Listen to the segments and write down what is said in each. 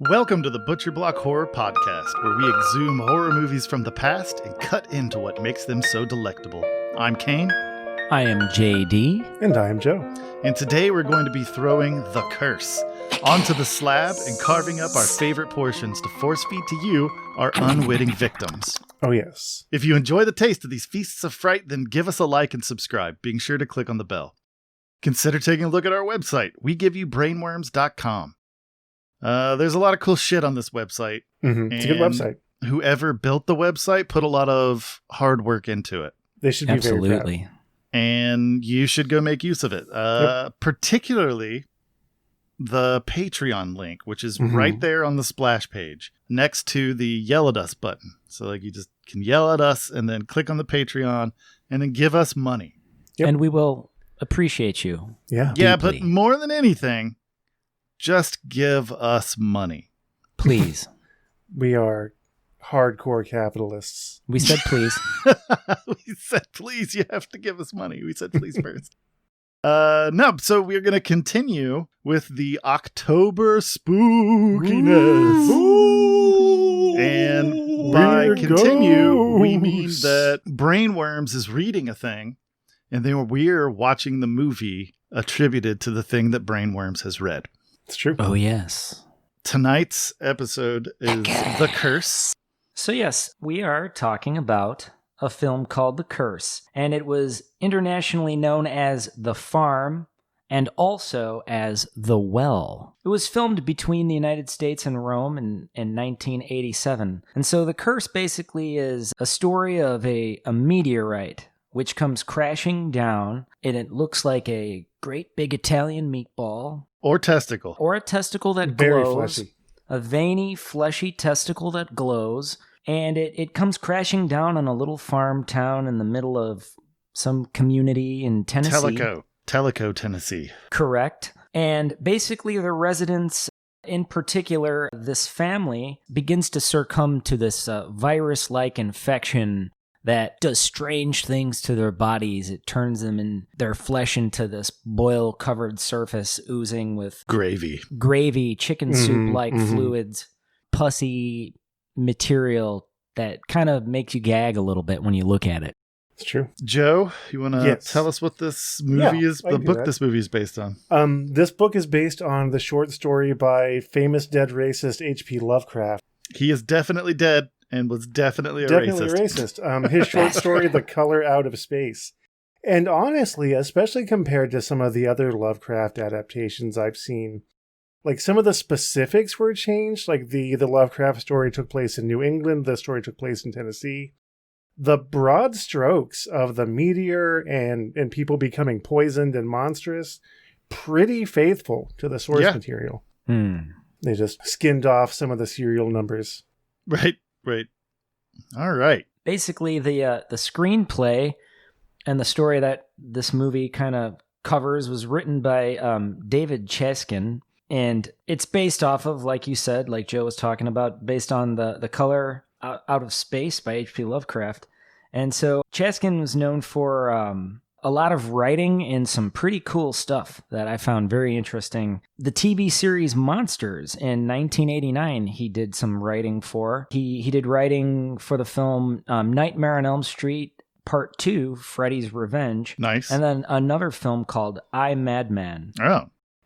Welcome to the Butcher Block Horror Podcast, where we exhume horror movies from the past and cut into what makes them so delectable. I'm Kane. I am JD. And I am Joe. And today we're going to be throwing The Curse onto the slab and carving up our favorite portions to force feed to you, our unwitting victims. Oh, yes. If you enjoy the taste of these feasts of fright, then give us a like and subscribe, being sure to click on the bell. Consider taking a look at our website. We give you brainworms.com. There's a lot of cool shit on this website. Mm-hmm. It's a good website. Whoever built the website put a lot of hard work into it. They should be very proud. And you should go make use of it. Particularly the Patreon link, which is right there on the splash page next to the yell at us button. So you just can yell at us and then click on the Patreon and then give us money. Yep. And we will appreciate you. Yeah. Yeah, but more than anything, just give us money. Please. We are hardcore capitalists. We said please. We said please. You have to give us money. We said please first. No, so we're going to continue with the October spookiness. Ooh. And by continue, we mean that Brainworms is reading a thing, and then we're watching the movie attributed to the thing that Brainworms has read. It's true. Oh, yes. Tonight's episode is The Curse. So, yes, we are talking about a film called The Curse, and it was internationally known as The Farm and also as The Well. It was filmed between the United States and Rome in 1987. And so The Curse basically is a story of a meteorite which comes crashing down, and it looks like a great big Italian meatball. Or testicle. Or a testicle that Very glows. fleshy. A veiny, fleshy testicle that glows. And it comes crashing down on a little farm town in the middle of some community in Tennessee. Tellico, Tennessee. Correct. And basically the residents, in particular, this family, begins to succumb to this virus-like infection that does strange things to their bodies. It turns them and their flesh into this boil-covered surface oozing with gravy, chicken soup-like fluids, pussy material that kind of makes you gag a little bit when you look at it. It's true. Joe, you want to tell us what this movie is? The book this movie is based on. This book is based on the short story by famous dead racist H.P. Lovecraft. He is definitely dead. And was definitely racist. His short story, The Color Out of Space. And honestly, especially compared to some of the other Lovecraft adaptations I've seen, some of the specifics were changed. The Lovecraft story took place in New England. The story took place in Tennessee. The broad strokes of the meteor and people becoming poisoned and monstrous, pretty faithful to the source material. They just skinned off some of the serial numbers. Right. All right. Basically, the screenplay and the story that this movie kind of covers was written by David Chaskin, and it's based off of, like you said, like Joe was talking about, based on the Color Out of Space by H.P. Lovecraft. And so Chaskin was known for a lot of writing and some pretty cool stuff that I found very interesting. The TV series Monsters in 1989, he did some writing for. He did writing for the film Nightmare on Elm Street Part 2, Freddy's Revenge. Nice. And then another film called I, Madman. Oh.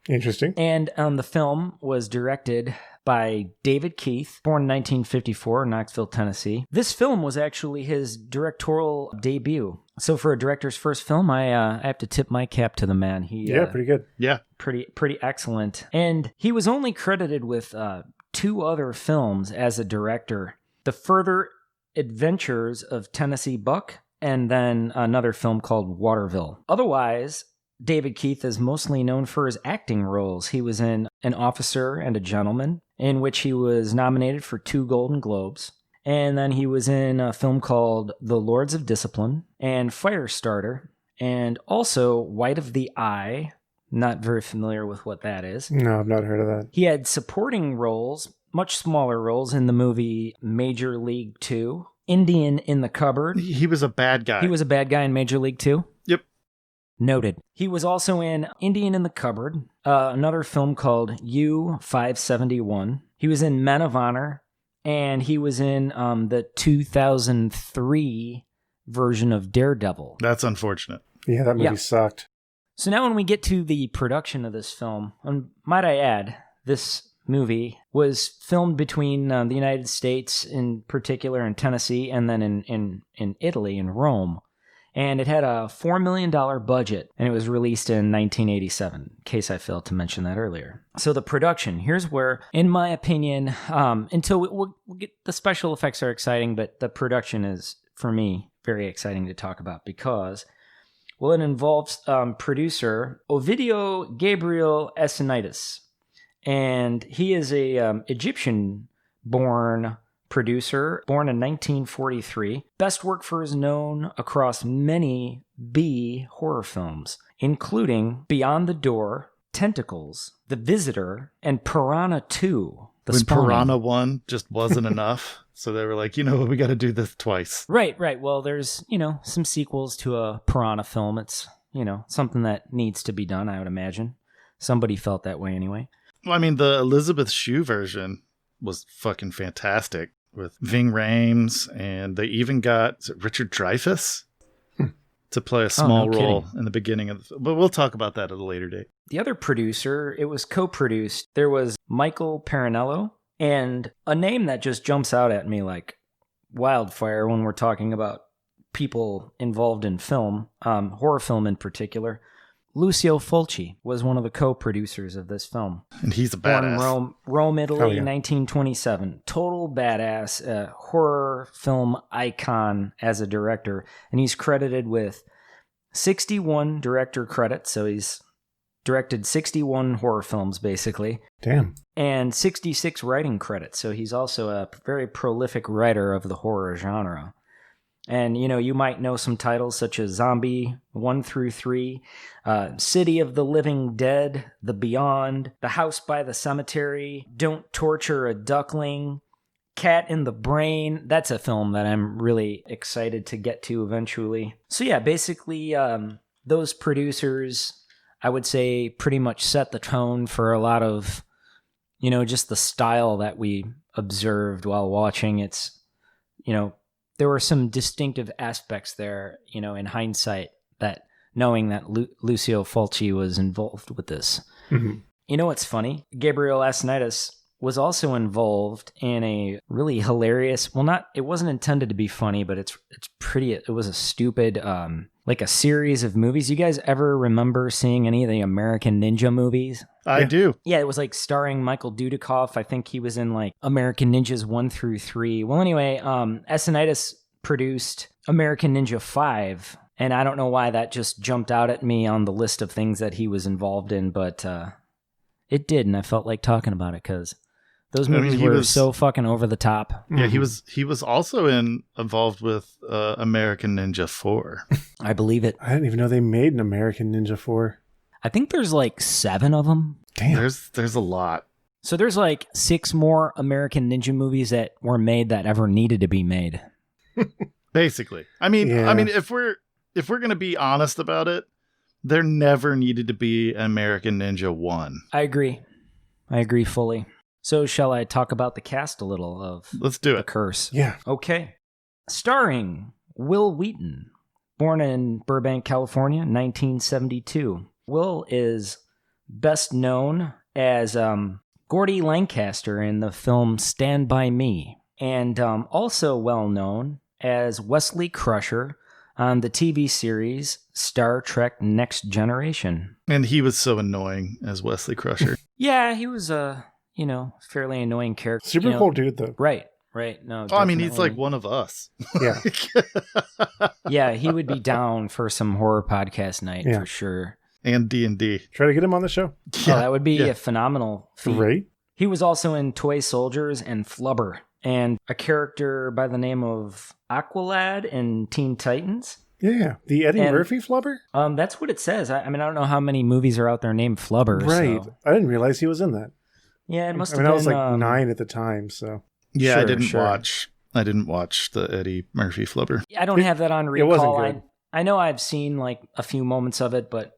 Interesting. And the film was directed by David Keith, born in 1954 in Knoxville, Tennessee. This film was actually his directorial debut. So for a director's first film, I have to tip my cap to the man. Pretty good. Yeah. Pretty excellent. And he was only credited with 2 other films as a director. The Further Adventures of Tennessee Buck, and then another film called Waterville. Otherwise, David Keith is mostly known for his acting roles. He was in An Officer and a Gentleman, in which he was nominated for 2 Golden Globes. And then he was in a film called The Lords of Discipline and Firestarter, and also White of the Eye. Not very familiar with what that is. No, I've not heard of that. He had supporting roles, much smaller roles, in the movie Major League 2, Indian in the Cupboard. He was a bad guy. He was a bad guy in Major League 2? Yep. Noted. He was also in Indian in the Cupboard, another film called U-571. He was in Men of Honor, and he was in the 2003 version of Daredevil. That's unfortunate. Yeah, that movie sucked. So now when we get to the production of this film, and might I add, this movie was filmed between the United States, in particular in Tennessee, and then in Italy, in Rome. And it had a $4 million budget, and it was released in 1987, in case I failed to mention that earlier. So the production, here's where, in my opinion, until we'll get, the special effects are exciting, but the production is, for me, very exciting to talk about because, well, it involves producer Ovidio Gabriel Esinaitis. And he is a Egyptian-born producer, born in 1943. Best work for is known across many B horror films, including Beyond the Door, Tentacles, The Visitor, and Piranha 2. When Piranha 1 just wasn't enough, so they were like, we got to do this twice. Right. Well, there's, some sequels to a Piranha film. It's, something that needs to be done, I would imagine. Somebody felt that way anyway. Well, I mean, the Elizabeth Shue version was fucking fantastic with Ving Rhames, and they even got Richard Dreyfuss to play a small role in the beginning of the, but we'll talk about that at a later date. The other producer, it was co-produced. There was Michael Parinello, and a name that just jumps out at me like wildfire when we're talking about people involved in film, horror film in particular. Lucio Fulci was one of the co-producers of this film. And he's a badass. Born Rome, Italy, 1927. Total badass, horror film icon as a director. And he's credited with 61 director credits, so he's directed 61 horror films, basically. Damn. And 66 writing credits, so he's also a very prolific writer of the horror genre. And, you might know some titles such as Zombie 1 through 3, City of the Living Dead, The Beyond, The House by the Cemetery, Don't Torture a Duckling, Cat in the Brain. That's a film that I'm really excited to get to eventually. So yeah, basically those producers, I would say, pretty much set the tone for a lot of, just the style that we observed while watching. It's, there were some distinctive aspects there, in hindsight, that knowing that Lucio Fulci was involved with this. Mm-hmm. You know what's funny? Gabriel Esinaitis was also involved in a really hilarious, it wasn't intended to be funny, but it was a stupid, like a series of movies. You guys ever remember seeing any of the American Ninja movies? I do. Yeah, it was like starring Michael Dudikoff. I think he was in like American Ninjas 1 through 3. Well, anyway, Esinaitis produced American Ninja 5, and I don't know why that just jumped out at me on the list of things that he was involved in, but it did, and I felt like talking about it because those movies were so fucking over the top. Yeah, he was also involved with American Ninja 4. I believe it. I didn't even know they made an American Ninja 4. I think there's like 7 of them. Damn. There's a lot. So there's like 6 more American Ninja movies that were made that ever needed to be made. Basically. I mean, if we're going to be honest about it, there never needed to be American Ninja 1. I agree fully. So shall I talk about the cast a little of Let's do The it. Curse? Yeah. Okay. Starring Will Wheaton, born in Burbank, California, 1972. Will is best known as Gordy Lancaster in the film Stand By Me, and also well known as Wesley Crusher on the TV series Star Trek Next Generation. And he was so annoying as Wesley Crusher. Yeah, he was a, fairly annoying character. Super cool dude, though. Right. No. I mean, he's like one of us. Yeah. Yeah, he would be down for some horror podcast night for sure. And D&D. Try to get him on the show. Yeah, that would be a phenomenal feat. Right? He was also in Toy Soldiers and Flubber, and a character by the name of Aqualad in Teen Titans. Yeah, the Eddie Murphy Flubber? That's what it says. I mean, I don't know how many movies are out there named Flubber. Right. So. I didn't realize he was in that. Yeah, it must have been. I was like 9 at the time, so. Yeah, I didn't watch the Eddie Murphy Flubber. I don't have that on recall. It wasn't good. I know I've seen like a few moments of it, but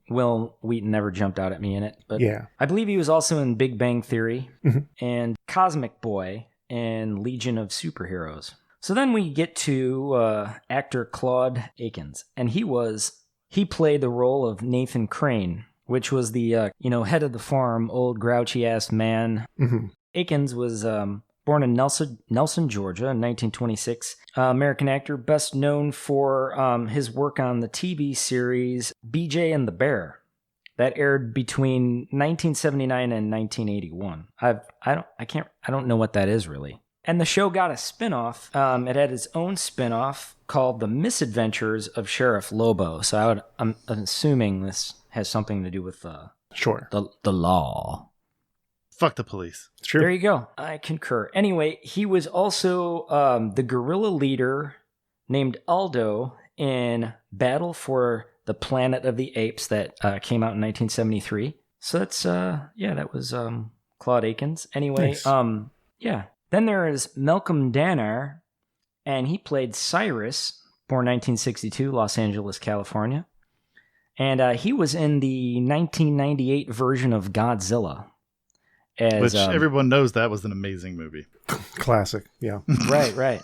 Will Wheaton never jumped out at me in it. But Yeah. I believe he was also in Big Bang Theory Mhm. and Cosmic Boy and Legion of Superheroes. So then we get to actor Claude Akins, and he played the role of Nathan Crane, which was the head of the farm, old grouchy ass man. Mm-hmm. Akins was born in Nelson, Georgia, in 1926. American actor, best known for his work on the TV series BJ and the Bear, that aired between 1979 and 1981. I don't know what that is really. And the show got a spinoff. It had its own spinoff called The Misadventures of Sheriff Lobo. So I'm assuming this has something to do with Sure. the law. Fuck the police. It's true. There you go. I concur. Anyway, he was also the guerrilla leader named Aldo in Battle for the Planet of the Apes that came out in 1973. So that's that was Claude Akins. Anyway, Nice. yeah. Then there is Malcolm Danner, and he played Cyrus, born 1962, Los Angeles, California. And he was in the 1998 version of Godzilla. Which everyone knows that was an amazing movie. Classic. Yeah. Right.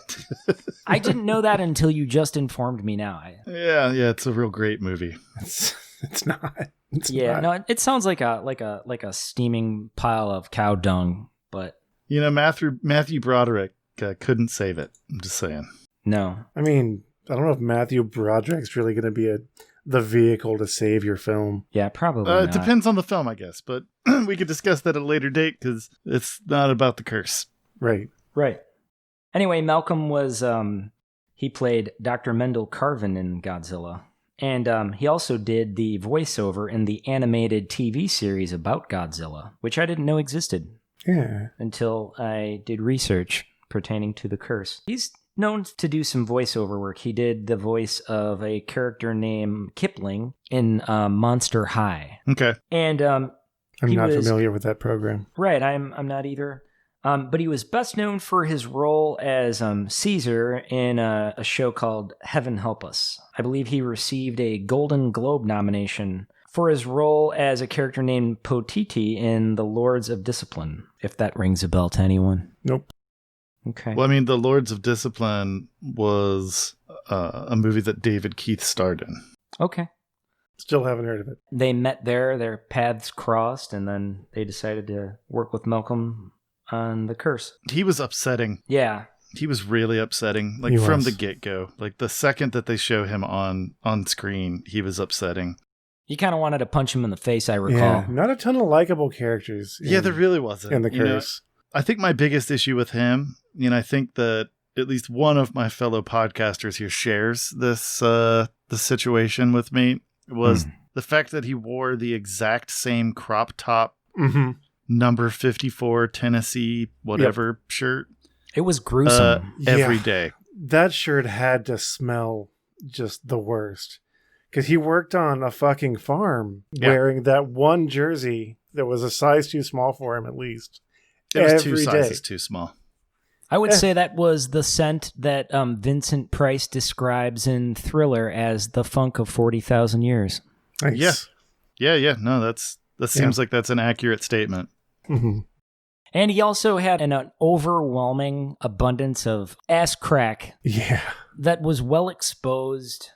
I didn't know that until you just informed me now. Yeah, it's a real great movie. It's not. It's Yeah, not. no, it sounds like a steaming pile of cow dung, but You know, Matthew Broderick couldn't save it. I'm just saying. no. I mean, I don't know if Matthew Broderick's really going to be the vehicle to save your film. Yeah, probably It not. depends on the film, I guess, but we could discuss that at a later date because it's not about the curse. Right. Right. Anyway, Malcolm was he played Dr. Mendel Carvin in Godzilla, and he also did the voiceover in the animated TV series about Godzilla, which I didn't know existed Yeah. until I did research pertaining to the curse. He's known to do some voiceover work. He did the voice of a character named Kipling in Monster High. Okay. And I'm He not was- familiar with that program. right, I'm not either. But he was best known for his role as Caesar in a show called Heaven Help Us. I believe he received a Golden Globe nomination for his role as a character named Potiti in The Lords of Discipline, if that rings a bell to anyone. Nope. Okay. Well, I mean, The Lords of Discipline was a movie that David Keith starred in. Okay. Still haven't heard of it. They met there, their paths crossed, and then they decided to work with Malcolm on The Curse. He was upsetting. Yeah. He was really upsetting, like He from was. the get-go. Like the second that they show him on screen, he was upsetting. You kind of wanted to punch him in the face, I recall. Yeah. Not a ton of likable characters. Yeah, there really wasn't. in the You know, curse. I think my biggest issue with him, I think that at least one of my fellow podcasters here shares this situation with me, was the fact that he wore the exact same crop top Mm-hmm. number 54 Tennessee whatever shirt It was gruesome. every Yeah. day. That shirt had to smell just the worst. Because he worked on a fucking farm wearing that one jersey that was a size too small for him, at least. It was two Every sizes day. too small. I would say that was the scent that Vincent Price describes in Thriller as the funk of 40,000 years. Nice. Yeah. No, that seems like that's an accurate statement. Mm-hmm. And he also had an overwhelming abundance of ass crack Yeah. that was well exposed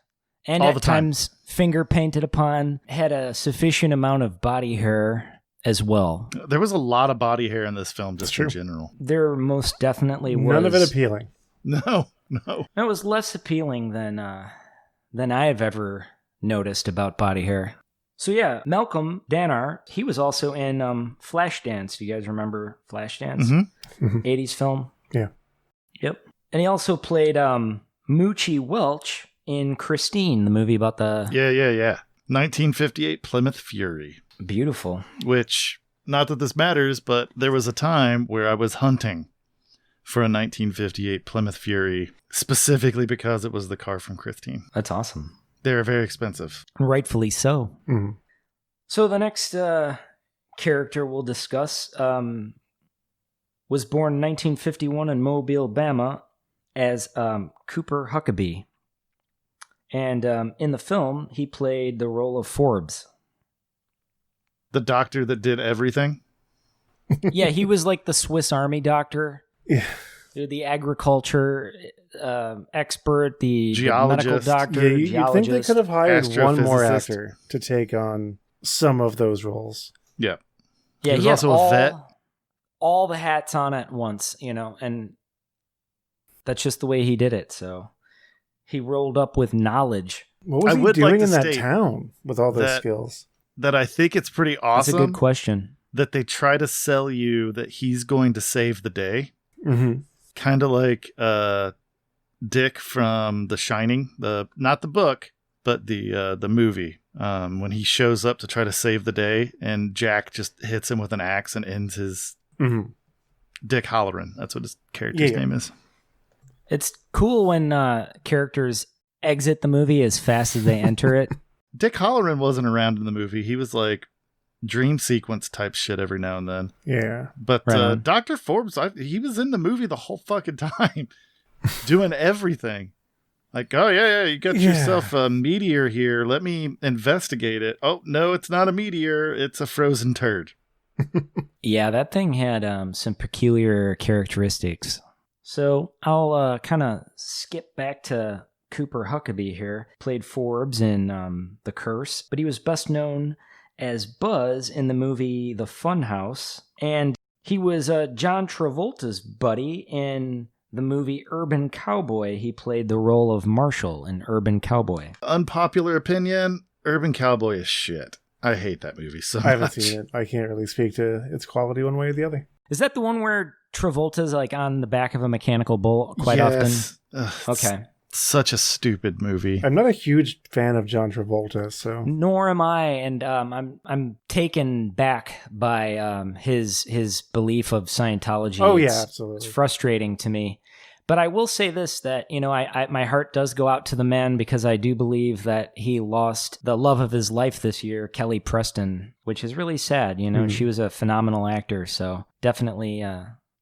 and All at the time. times finger painted upon, had a sufficient amount of body hair as well. There was a lot of body hair in this film, just True. in general. There most definitely was. None of it appealing. No. It was less appealing than I've ever noticed about body hair. So yeah, Malcolm Danner, he was also in Flashdance. Do you guys remember Flashdance? Mm-hmm. 80s film? Yeah. Yep. And he also played Moochie Welch in Christine, the movie about the... Yeah. 1958 Plymouth Fury. Beautiful. Which, not that this matters, but there was a time where I was hunting for a 1958 Plymouth Fury, specifically because it was the car from Christine. That's awesome. They're very expensive. Rightfully so. Mm-hmm. So the next character we'll discuss was born in 1951 in Mobile, Alabama as Cooper Huckabee. And in the film, he played the role of Forbes. The doctor that did everything? Yeah, he was like the Swiss Army doctor. Yeah. The agriculture expert, the Geologist. medical doctor, Yeah, you think they could have hired one more Astrophysicist. actor to take on some of those roles. Yeah. Yeah, He was had also a vet. all the hats on at once, and that's just the way he did it. So he rolled up with knowledge. What was I he would like doing to in that state town with all those that- skills? That I think it's pretty awesome That's a good question. that they try to sell you that he's going to save the day. Mm-hmm. Kind of like Dick from The Shining, not the book, but the movie. When he shows up to try to save the day, and Jack just hits him with an axe and ends his Dick Halloran. That's what his character's name is. It's cool when characters exit the movie as fast as they enter it. Dick Halloran wasn't around in the movie. He was like dream sequence type shit every now and then. Yeah. But Right on. Dr. Forbes, he was in the movie the whole fucking time, doing everything. Like, oh, yeah, you got yourself a meteor here. Let me investigate it. Oh, no, it's not a meteor. It's a frozen turd. Yeah, that thing had some peculiar characteristics. So I'll kind of skip back to Cooper Huckabee here. Played Forbes in The Curse, but he was best known as Buzz in the movie The Funhouse. And he was John Travolta's buddy in the movie Urban Cowboy. He played the role of Marshall in Urban Cowboy. Unpopular opinion, Urban Cowboy is shit. I hate that movie so much. I haven't seen it. I can't really speak to its quality one way or the other. Is that the one where Travolta's like on the back of a mechanical bull quite often? Ugh, Okay. Such a stupid movie. I'm not a huge fan of John Travolta, so Nor am I, and I'm taken back by his belief of Scientology. oh yeah, It's absolutely. frustrating to me. But I will say this, that, I my heart does go out to the man, because I do believe that he lost the love of his life this year, Kelly Preston, which is really sad. She was a phenomenal actor. So definitely,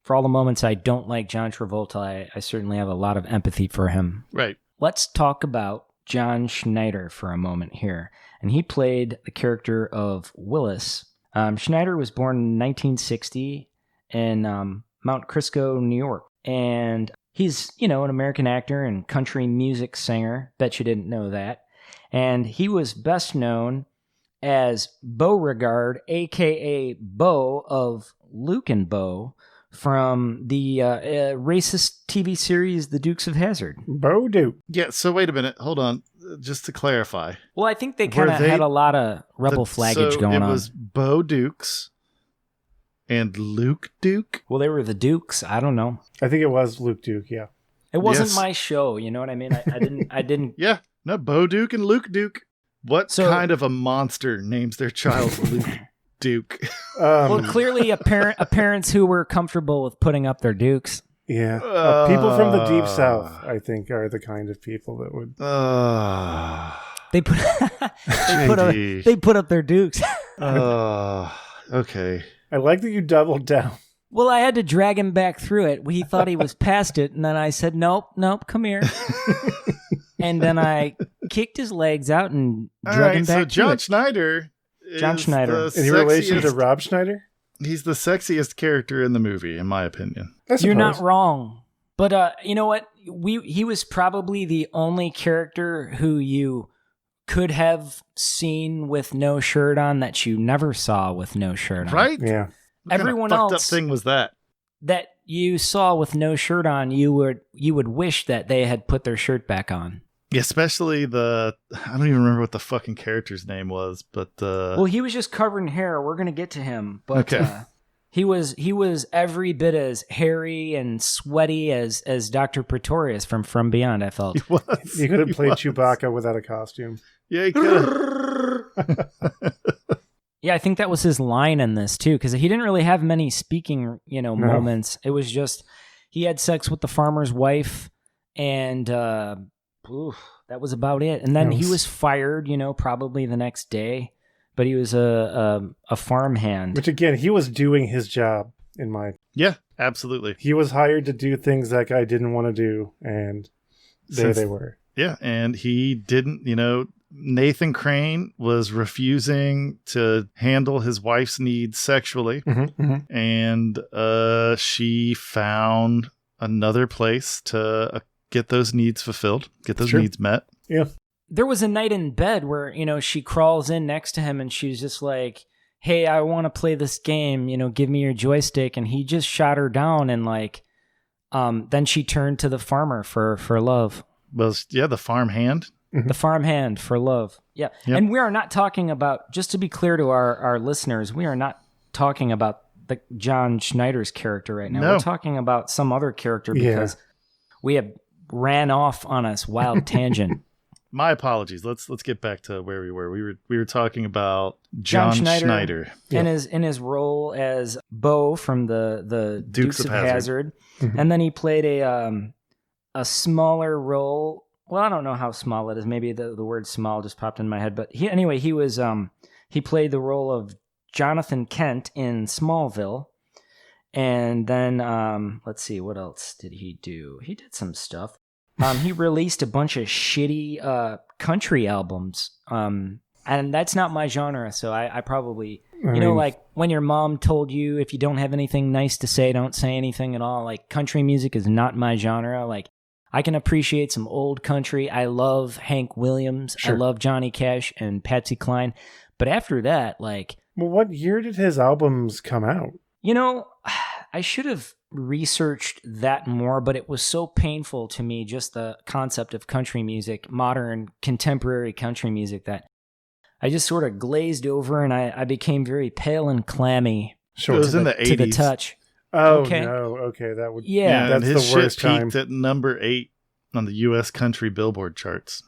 for all the moments I don't like John Travolta, I certainly have a lot of empathy for him. Right. Let's talk about John Schneider for a moment here. And he played the character of Willis. Schneider was born in 1960 in Mount Crisco, New York. And he's, an American actor and country music singer. Bet you didn't know that. And he was best known as Beauregard, a.k.a. Beau of Luke and Beau, from the racist TV series The Dukes of Hazzard. Bo Duke. Yeah, so wait a minute. Hold on. Just to clarify. Well, I think they kind of had a lot of rebel flaggage going on. It was Bo Dukes and Luke Duke. Well, they were the Dukes. I don't know. I think it was Luke Duke, yeah. It wasn't Yes. my show. You know what I mean? I didn't. Yeah, no, Bo Duke and Luke Duke. What kind of a monster names their child Luke Duke? Well, clearly parents who were comfortable with putting up their Dukes. Yeah. People from the Deep South, I think, are the kind of people that would... They put up their Dukes. Okay. I like that you doubled down. Well, I had to drag him back through it. He thought he was past it, and then I said, nope, come here. And then I kicked his legs out and drug him back so through John it. Schneider. John Schneider. Any relation to Rob Schneider? He's the sexiest character in the movie, in my opinion. You're not wrong. But you know what? He was probably the only character who you could have seen with no shirt on that you never saw with no shirt on. Right? Yeah. What Everyone kind of fucked else up thing was that? That you saw with no shirt on, you would wish that they had put their shirt back on. Yeah, especially I don't even remember what the fucking character's name was, but Well, he was just covered in hair. We're gonna get to him, but okay. He was every bit as hairy and sweaty as Dr. Pretorius from Beyond, I felt. He was. You could have He played was. Chewbacca without a costume. Yeah, he could. Yeah, I think that was his line in this too, because he didn't really have many speaking, moments. It was just he had sex with the farmer's wife, and that was about it. And then he was fired, probably the next day. But he was a farmhand. Which, again, he was doing his job, in my... Yeah, absolutely. He was hired to do things that guy didn't want to do, and there they were. Yeah, and he didn't, Nathan Crane was refusing to handle his wife's needs sexually, and she found another place to get those needs fulfilled, get those needs met. Yeah. There was a night in bed where, she crawls in next to him and she's just like, hey, I want to play this game, give me your joystick. And he just shot her down and then she turned to the farmer for love. Well, yeah, the farm hand. The farm hand for love. Yeah. Yep. And we are not talking about, just to be clear to our listeners, we are not talking about the John Schneider's character right now. No. We're talking about some other character because we have ran off on a wild tangent. My apologies. Let's get back to where we were. We were talking about John Schneider. In his role as Bo from the Dukes of Hazzard. And then he played a smaller role. Well, I don't know how small it is. Maybe the word small just popped in my head. But he was he played the role of Jonathan Kent in Smallville. And then let's see, what else did he do? He did some stuff. He released a bunch of shitty country albums. And that's not my genre, so I probably like when your mom told you if you don't have anything nice to say, don't say anything at all. Like, country music is not my genre. Like, I can appreciate some old country. I love Hank Williams. Sure. I love Johnny Cash and Patsy Cline. But after that, like... Well, what year did his albums come out? I should have researched that more, but it was so painful to me, just the concept of country music, modern, contemporary country music, that I just sort of glazed over and I became very pale and clammy. Sure. It was in the 80s. To the touch. Oh, okay. No. Okay, that would... Yeah. That's his the worst shit peaked at number 8 on the U.S. country Billboard charts.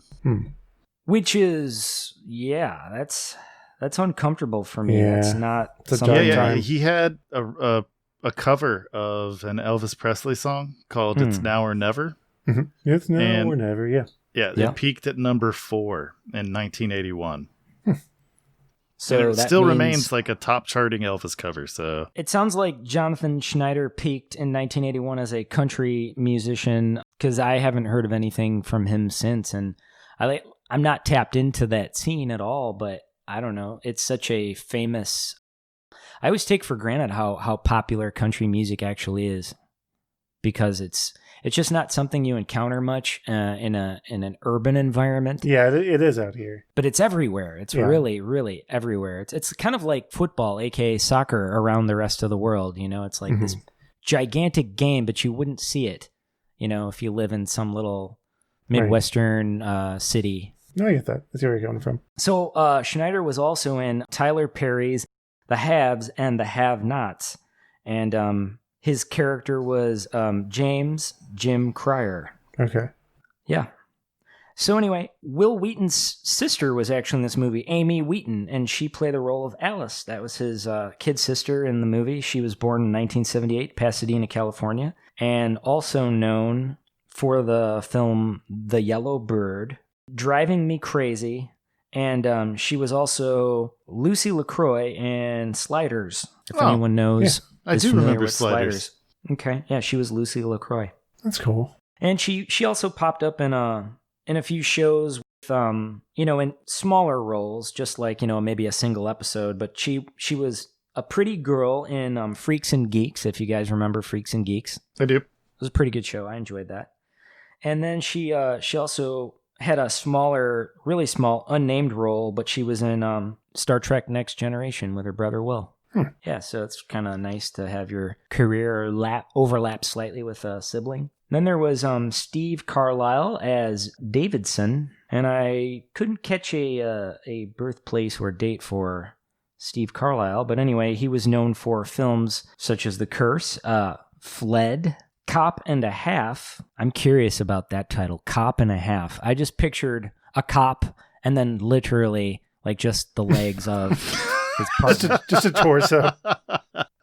Which is, that's uncomfortable for me. Yeah. That's not something... Yeah. He had a cover of an Elvis Presley song called It's Now or Never. It's Now or Never, yeah. Yeah, it peaked at number 4 in 1981. So and it still remains like a top charting Elvis cover. So it sounds like Jonathan Schneider peaked in 1981 as a country musician, because I haven't heard of anything from him since. And I'm not tapped into that scene at all, but I don't know. It's such a famous... I always take for granted how popular country music actually is, because it's just not something you encounter much in an urban environment. Yeah, it is out here. But it's everywhere. It's really, really everywhere. It's kind of like football, aka soccer, around the rest of the world. It's like this gigantic game, but you wouldn't see it, if you live in some little Midwestern city. No, I get that. That's where you're coming from. So Schneider was also in Tyler Perry's The Haves and the Have-Nots. And his character was James Jim Cryer. Okay. Yeah. So anyway, Will Wheaton's sister was actually in this movie, Amy Wheaton, and she played the role of Alice. That was his kid sister in the movie. She was born in 1978, Pasadena, California, and also known for the film The Yellow Bird, Driving Me Crazy, and she was also Lucy LaCroix in Sliders, if anyone knows. Yeah. I do remember with Sliders. Okay, yeah, she was Lucy LaCroix. That's cool. And she also popped up in a few shows with, in smaller roles, just like, maybe a single episode. But she was a pretty girl in Freaks and Geeks, if you guys remember Freaks and Geeks. I do. It was a pretty good show. I enjoyed that. And then she also had a smaller, really small, unnamed role, but she was in Star Trek Next Generation with her brother Will. Yeah, so it's kind of nice to have your career overlap slightly with a sibling. Then there was Steve Carlisle as Davidson, and I couldn't catch a birthplace or date for Steve Carlisle, but anyway, he was known for films such as The Curse, Fled, Cop and a Half. I'm curious about that title, Cop and a Half. I just pictured a cop and then literally like just the legs of his partner. just a torso.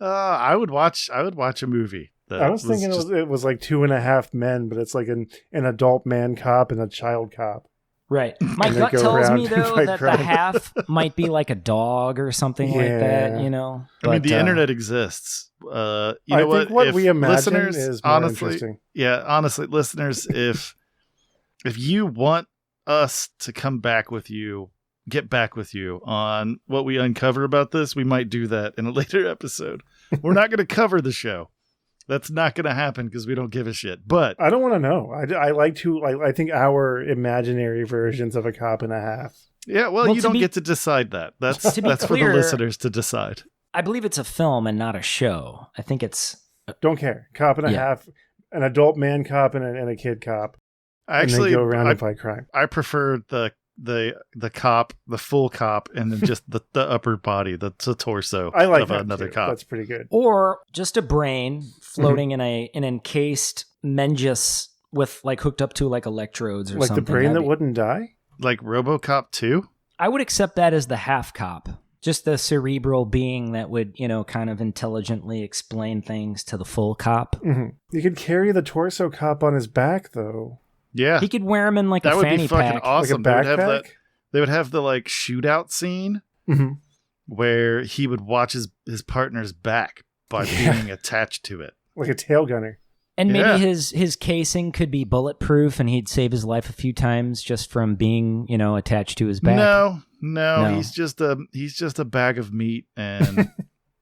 I would watch a movie. I was thinking it was like 2.5 men, but it's like an adult man cop and a child cop. Right. My gut tells me, though, that the half might be like a dog or something like that, But, I mean, the internet exists. I think what we imagine listeners, is more interesting. Yeah, honestly, listeners, if if you want us to get back with you on what we uncover about this, we might do that in a later episode. We're not going to cover the show. That's not going to happen because we don't give a shit. But I don't want to know. I think our imaginary versions of a cop and a half. Yeah, well you don't get to decide that. That's for the listeners to decide. I believe it's a film and not a show. I think it's... Don't care. Cop and a half, an adult man cop and a kid cop. Actually, and they go around and fight crime. I prefer the cop, the full cop, and then just the upper body, the torso of another cop. That's pretty good. Or just a brain floating in an encased menjus with like hooked up to like electrodes or like something. Like the brain that wouldn't die? Like RoboCop 2? I would accept that as the half cop. Just the cerebral being that would, kind of intelligently explain things to the full cop. Mm-hmm. You could carry the torso cop on his back, though. Yeah. He could wear him in like that a fanny pack. That would be fucking awesome. Like a backpack? They would have the like shootout scene where he would watch his partner's back by being attached to it. Like a tail gunner. And maybe his casing could be bulletproof and he'd save his life a few times just from being, attached to his back. No, he's just a bag of meat and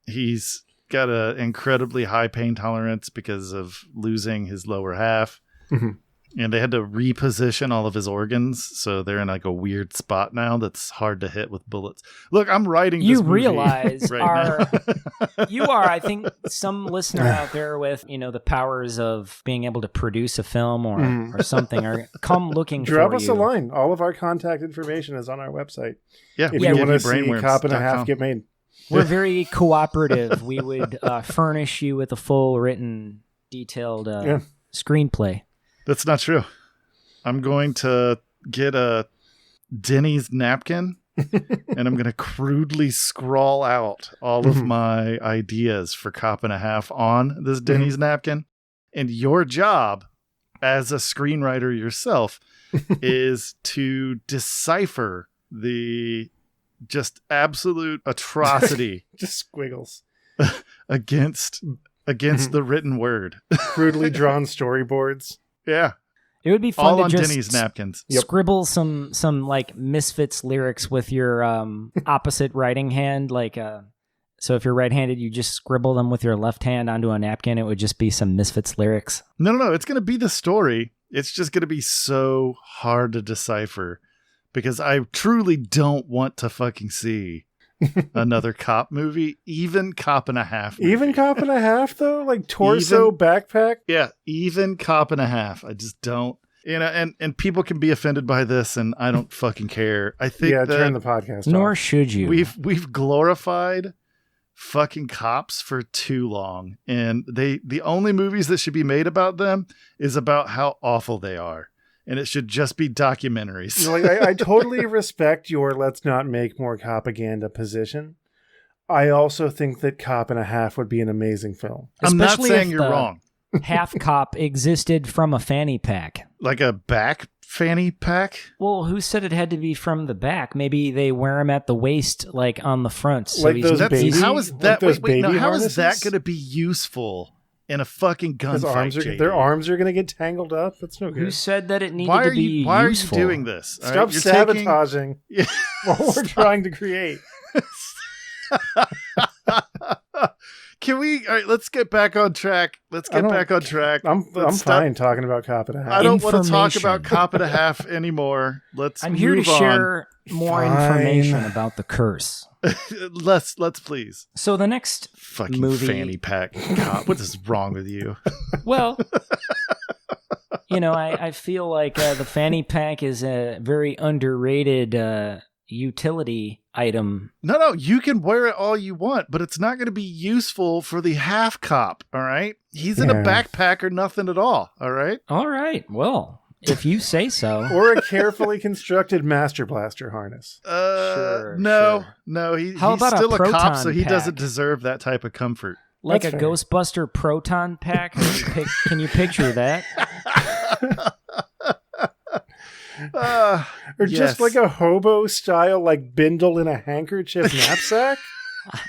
he's got an incredibly high pain tolerance because of losing his lower half. Mm-hmm. And they had to reposition all of his organs, so they're in like a weird spot now that's hard to hit with bullets. Look, I'm writing this movie realize right now. You are, I think, some listener out there with, the powers of being able to produce a film or something, or come looking for you. Drop us a line. All of our contact information is on our website. Yeah, if you want to see Cop and a Half get made. We're very cooperative. We would furnish you with a full written, detailed screenplay. That's not true. I'm going to get a Denny's napkin and I'm going to crudely scrawl out all of my ideas for Cop and a Half on this Denny's napkin. And your job as a screenwriter yourself is to decipher the just absolute atrocity. Just squiggles. against the written word. Crudely drawn storyboards. Yeah. It would be fun all to on just Denny's napkins. Scribble some like Misfits lyrics with your opposite writing hand. Like, so if you're right-handed, you just scribble them with your left hand onto a napkin. It would just be some Misfits lyrics. No. It's going to be the story. It's just going to be so hard to decipher because I truly don't want to fucking see another cop movie, even Cop and a Half movie. Even Cop and a Half, though? Like torso, backpack? Yeah, even Cop and a Half. I just don't, and people can be offended by this, and I don't fucking care. I think turn the podcast nor off. should you. We've glorified fucking cops for too long, and the only movies that should be made about them is about how awful they are. And it should just be documentaries. I totally respect your let's not make more propaganda position. I also think that Cop and a Half would be an amazing film. I'm not saying you're wrong. Half cop existed from a fanny pack. Like a back fanny pack? Well, who said it had to be from the back? Maybe they wear them at the waist, like on the front. So like those baby, how is that? Like how is that going to be useful in a fucking gunfight? Their arms are going to get tangled up. That's no good. Who said that it needed to be useful? Why are you doing this? Stop sabotaging what we're trying to create. Can we? All right, let's get back on track. I'm fine talking about Cop and a Half. I don't want to talk about Cop and a Half anymore. I'm here to share more information about the curse. Let's please. So the next fucking movie, fanny pack cop. What is wrong with you? Well, I feel like the fanny pack is a very underrated utility item. No, you can wear it all you want, but it's not going to be useful for the half cop. All right, he's in a backpack or nothing at all. All right. Well. If you say so. Or a carefully constructed Master Blaster harness. No. He's still a cop, so he doesn't deserve that type of comfort. Like That's a fair. Ghostbuster proton pack? Can you picture that? Or just like a hobo style, like bindle in a handkerchief knapsack?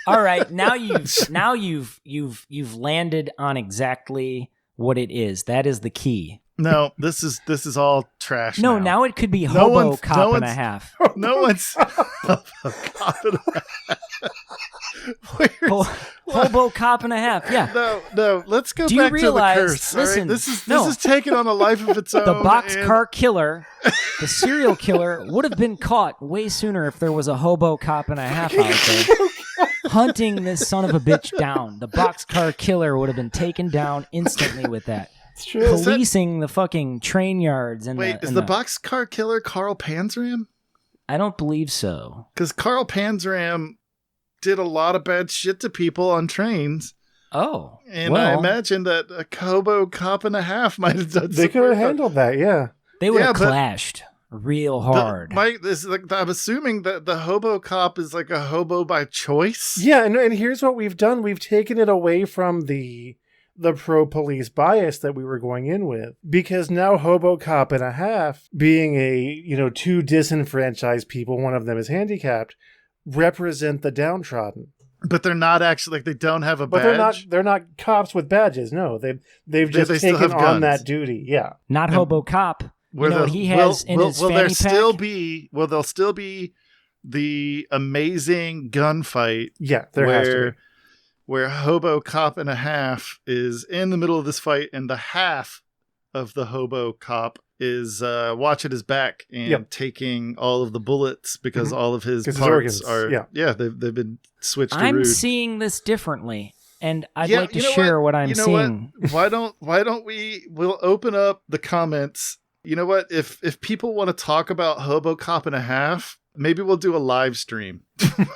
All right, now you've landed on exactly what it is. That is the key. No, this is all trash. No, now it could be hobo cop and a half. No one's hobo cop and a half. Hobo cop and a half. Yeah. No. Let's go Do back you realize, to the curse. Listen, all right? This is taking on a life of its own. The boxcar killer, the serial killer, would have been caught way sooner if there was a hobo cop and a half out there hunting this son of a bitch down. The boxcar killer would have been taken down instantly with that. It's true. Policing the fucking train yards and is the boxcar killer Carl Panzram? I don't believe so. Because Carl Panzram did a lot of bad shit to people on trains. Oh, and I imagine that a hobo cop and a half might have done. They could have handled that, yeah. They would have clashed real hard. I'm assuming that the hobo cop is like a hobo by choice. Yeah, and here's what we've done: we've taken it away from the pro-police bias that we were going in with, because now hobo cop and a half, being two disenfranchised people, one of them is handicapped, represent the downtrodden. But they're not actually, they don't have a badge. But they're not cops with badges. No, they've just taken on that duty. Yeah, not hobo cop. He has in his fanny pack. Will there still be the amazing gunfight? Yeah, there has to be. Where hobo cop and a half is in the middle of this fight, and the half of the hobo cop is watching his back and taking all of the bullets because all of his parts are they've been switched to I'm rude. Seeing this differently, and I'd like to share what I'm seeing. Why don't we'll open up the comments. You know what? If people want to talk about hobo cop and a half, maybe we'll do a live stream.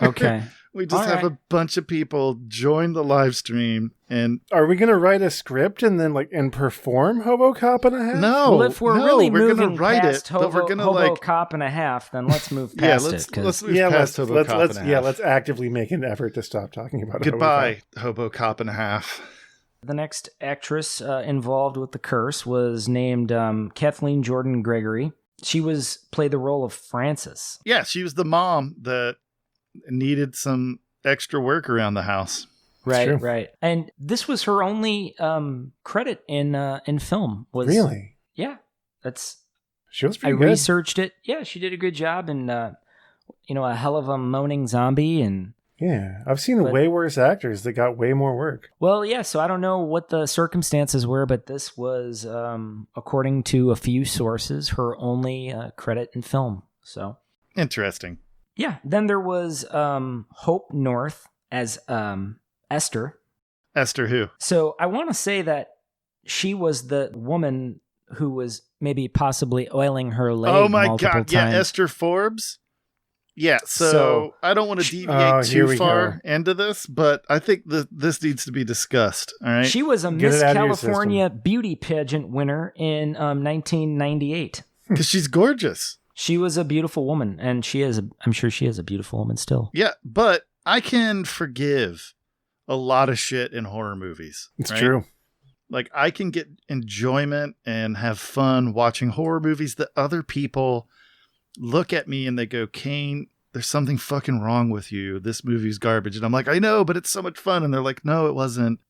Okay. We just have a bunch of people join the live stream. And are we going to write a script and then and perform hobo cop and a half? No. Well, if we're really moving write past it, but we're going to hobo cop and a half, then let's move past it. Let's move past hobo cop and a half. Yeah, let's actively make an effort to stop talking about it. Goodbye, hobo cop and a half. The next actress involved with the curse was named Kathleen Jordan Gregory. She played the role of Frances. Yeah, she was the mom that needed some extra work around the house. Right. And this was her only credit in film. Really? Yeah. She was pretty good. I researched it. Yeah, she did a good job, and a hell of a moaning zombie. And yeah, I've seen way worse actors that got way more work. Well, yeah, so I don't know what the circumstances were, but this was, according to a few sources, her only credit in film. So interesting. Yeah. Then there was Hope North as Esther. Esther who? So I want to say that she was the woman who was maybe possibly oiling her leg. Oh my God. Times. Yeah, Esther Forbes. Yeah, so I don't want to deviate too far into this, but I think this needs to be discussed. All right. She was a Miss California beauty pageant winner in 1998. Because she's gorgeous. She was a beautiful woman, and I'm sure she is a beautiful woman still. Yeah, but I can forgive a lot of shit in horror movies. It's true. Like, I can get enjoyment and have fun watching horror movies that other people look at me and they go, Kane, there's something fucking wrong with you. This movie's garbage. And I'm like, I know, but it's so much fun. And they're like, no, it wasn't.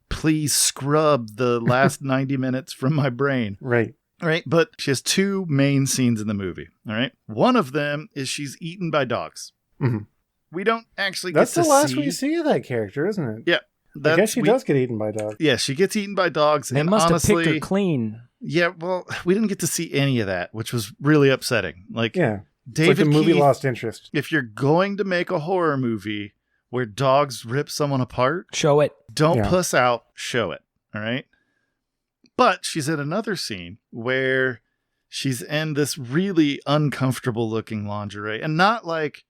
Please scrub the last 90 minutes from my brain. Right. Right. But she has two main scenes in the movie. All right. One of them is she's eaten by dogs. Mm-hmm. We don't actually get to see. That's the last we see of that character, isn't it? Yeah. I guess she does get eaten by dogs. Yeah, she gets eaten by dogs. They must have picked her clean. Yeah, well, we didn't get to see any of that, which was really upsetting. Like, yeah, David the movie Keith, lost interest. If you're going to make a horror movie where dogs rip someone apart, show it. Don't puss out, show it. All right? But she's in another scene where she's in this really uncomfortable looking lingerie. And not like,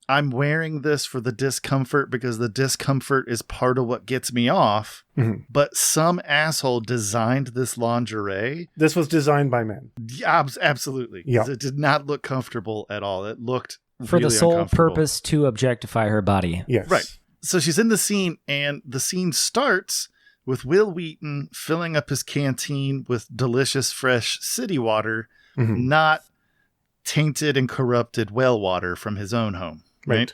I'm wearing this for the discomfort because the discomfort is part of what gets me off. Mm-hmm. But some asshole designed this lingerie. This was designed by men. Yeah, absolutely. Yeah. It did not look comfortable at all. It looked for really the sole purpose to objectify her body. Yes. Right. So she's in the scene, and the scene starts with Will Wheaton filling up his canteen with delicious, fresh city water, not tainted and corrupted well water from his own home. Right.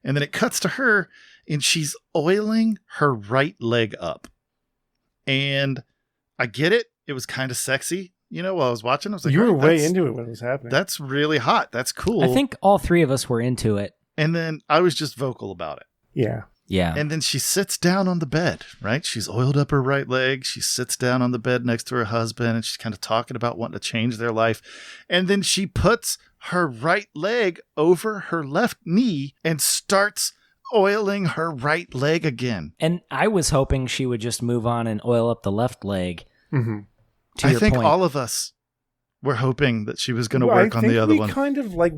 And then it cuts to her and she's oiling her right leg up. And I get it. It was kind of sexy. while I was watching, I was like, you were way that's- into it when it was happening. That's really hot. That's cool. I think all three of us were into it. And then I was just vocal about it. Yeah. Yeah. And then she sits down on the bed, right? She's oiled up her right leg. She sits down on the bed next to her husband, and she's kind of talking about wanting to change their life. And then she puts her right leg over her left knee and starts oiling her right leg again. And I was hoping she would just move on and oil up the left leg. Mm-hmm. To I your think point. all of us were hoping that she was going to work on the other one. Kind of like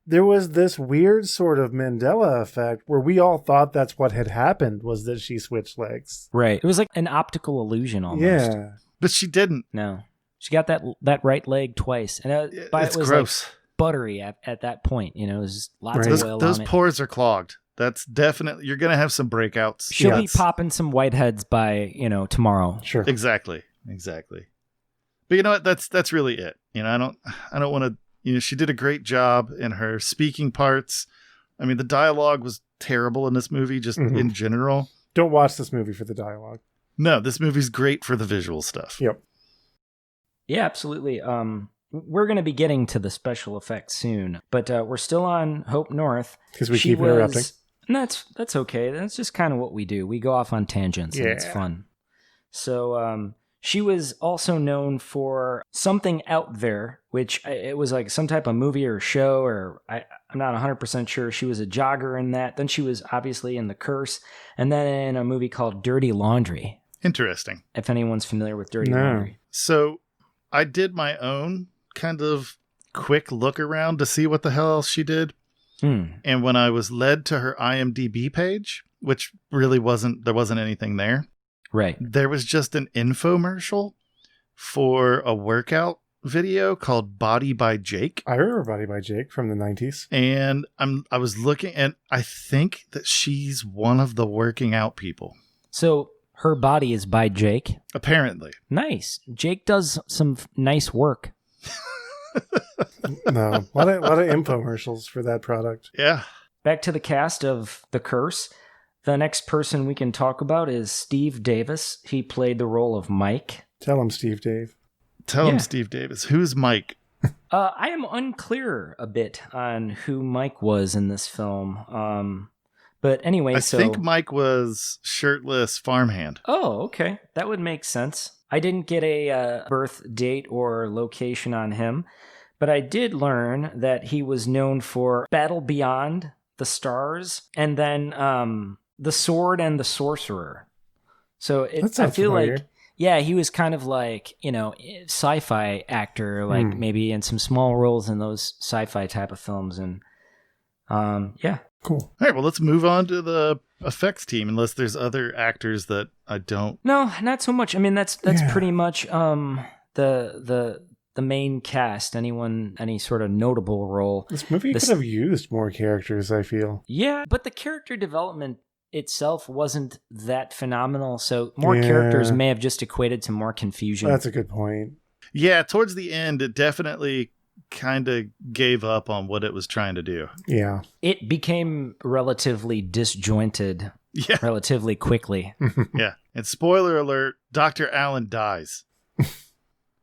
there was this weird sort of Mandela effect where we all thought that's what had happened, was that she switched legs. Right. It was like an optical illusion almost. Yeah. But she didn't. No. She got that right leg twice. And it It's was gross. like buttery at that point. It was lots Right. of oil Those on it. pores are clogged. That's definitely, you're going to have some breakouts. She'll be Yes. popping some whiteheads by, tomorrow. Sure. Exactly. But you know what? That's really it. I don't want to, she did a great job in her speaking parts. I mean, the dialogue was terrible in this movie, just in general. Don't watch this movie for the dialogue. No, this movie's great for the visual stuff. Yep. Yeah, absolutely. We're going to be getting to the special effects soon, but we're still on Hope North. Because we keep interrupting. And that's okay. That's just kind of what we do. We go off on tangents, and it's Yeah. fun. So she was also known for Something Out There, which it was like some type of movie or show, or I'm not 100% sure. She was a jogger in that. Then she was obviously in The Curse, and then in a movie called Dirty Laundry, Interesting. if anyone's familiar with Dirty No. Laundry. So I did my own kind of quick look around to see what the hell else she did. And when I was led to her IMDb page, which really there wasn't anything there. Right. There was just an infomercial for a workout video called Body by Jake. I remember Body by Jake from the 90s. And I was looking, and I think that she's one of the working out people. So her body is by Jake. Apparently. Nice. Jake does some nice work. No, a lot of infomercials for that product. Yeah. Back to the cast of The Curse. The next person we can talk about is Steve Davis. He played the role of Mike. Tell him, Steve Dave. Tell him, Yeah. Steve Davis. Who's Mike? I am unclear a bit on who Mike was in this film. But anyway, I think Mike was shirtless farmhand. Oh, okay. That would make sense. I didn't get a birth date or location on him, but I did learn that he was known for Battle Beyond the Stars and then The Sword and the Sorcerer. So That I sounds feel familiar. like, yeah, he was kind of like, sci-fi actor, like maybe in some small roles in those sci-fi type of films. And yeah. Cool. All right, well, let's move on to the effects team, unless there's other actors that I don't. No, not so much. I mean, that's Yeah. pretty much the main cast. Any sort of notable role. This movie This- could have used more characters, I feel. Yeah, but the character development itself wasn't that phenomenal. So more Yeah. characters may have just equated to more confusion. That's a good point. Yeah, towards the end, it definitely kind of gave up on what it was trying to do. Yeah. It became relatively disjointed Yeah, relatively quickly. yeah. And spoiler alert, Dr. Allen dies.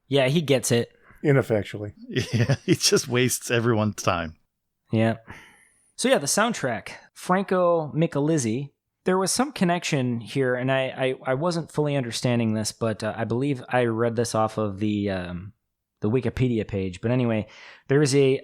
Yeah, he gets it. Ineffectually. Yeah, he just wastes everyone's time. Yeah. So yeah, the soundtrack, Franco Michelizzi. There was some connection here, and I wasn't fully understanding this, but I believe I read this off of the Wikipedia page. But anyway, there is a